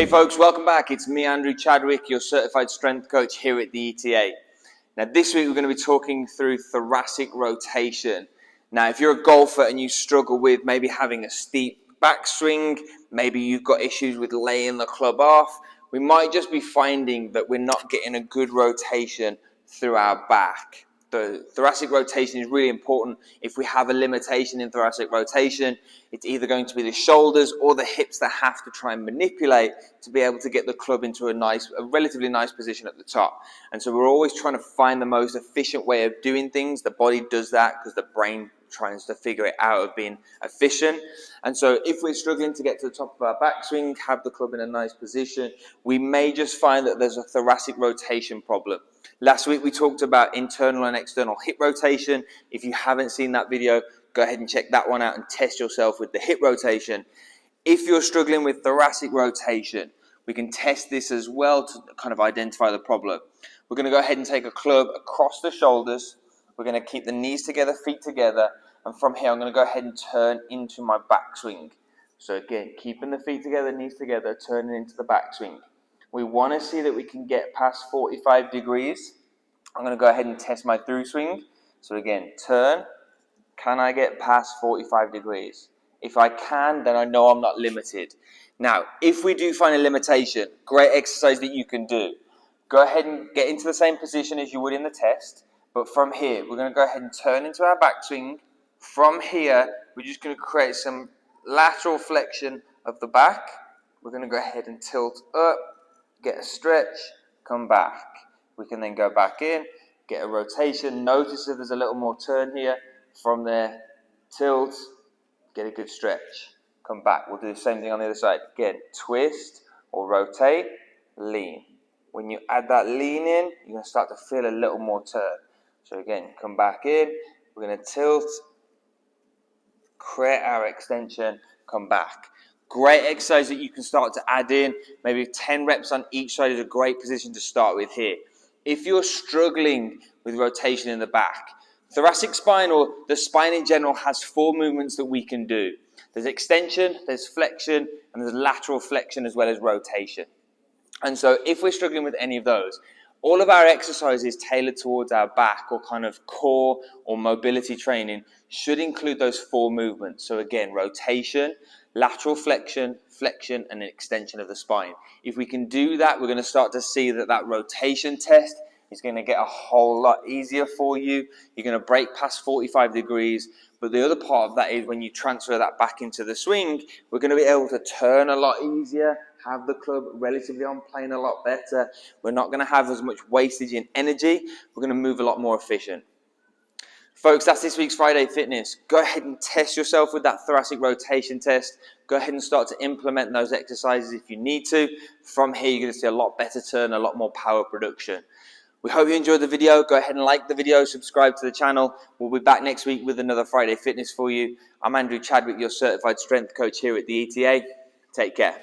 Hey folks, welcome back. It's me, Andrew Chadwick, your certified strength coach here at the ETA. Now this week we're going to be talking through thoracic rotation. Now if you're a golfer and you struggle with maybe having a steep backswing, maybe you've got issues with laying the club off, we might just be finding that we're not getting a good rotation through our back. The thoracic rotation is really important. If we have a limitation in thoracic rotation, it's either going to be the shoulders or the hips that have to try and manipulate to be able to get the club into a relatively nice position at the top. And so we're always trying to find the most efficient way of doing things. The body does that because the brain tries to figure it out of being efficient. And so if we're struggling to get to the top of our backswing, have the club in a nice position, we may just find that there's a thoracic rotation problem. Last week we talked about internal and external hip rotation. If you haven't seen that video, go ahead and check that one out and test yourself with the hip rotation. If you're struggling with thoracic rotation, we can test this as well to kind of identify the problem. We're going to go ahead and take a club across the shoulders. We're going to keep the knees together, feet together, and from here I'm going to go ahead and turn into my backswing. So again, keeping the feet together, knees together, turning into the backswing. We want to see that we can get past 45 degrees. I'm going to go ahead and test my through swing. So again, turn. Can I get past 45 degrees? If I can, then I know I'm not limited. Now, if we do find a limitation, great exercise that you can do. Go ahead and get into the same position as you would in the test. But from here, we're going to go ahead and turn into our backswing. From here, we're just going to create some lateral flexion of the back. We're going to go ahead and tilt up, get a stretch, come back. We can then go back in, get a rotation. Notice if there's a little more turn here. From there, tilt, get a good stretch, come back. We'll do the same thing on the other side. Again, twist or rotate, lean. When you add that lean in, you're going to start to feel a little more turn. So again, come back in. We're going to tilt, create our extension, come back. Great exercise that you can start to add in. Maybe 10 reps on each side is a great position to start with here. If you're struggling with rotation in the back, thoracic spine or the spine in general has 4 movements that we can do. There's extension, there's flexion, and there's lateral flexion as well as rotation. And so if we're struggling with any of those, all of our exercises tailored towards our back or kind of core or mobility training should include those 4 movements. So again, rotation, lateral flexion, flexion, and an extension of the spine. If we can do that, we're going to start to see that rotation test is going to get a whole lot easier for you. You're going to break past 45 degrees. But the other part of that is when you transfer that back into the swing, we're going to be able to turn a lot easier, have the club relatively on plane a lot better. We're not going to have as much wastage in energy. We're going to move a lot more efficient. Folks, that's this week's Friday Fitness. Go ahead and test yourself with that thoracic rotation test. Go ahead and start to implement those exercises if you need to. From here, you're going to see a lot better turn, a lot more power production. We hope you enjoyed the video. Go ahead and like the video, subscribe to the channel. We'll be back next week with another Friday Fitness for you. I'm Andrew Chadwick, your certified strength coach here at the ETA. Take care.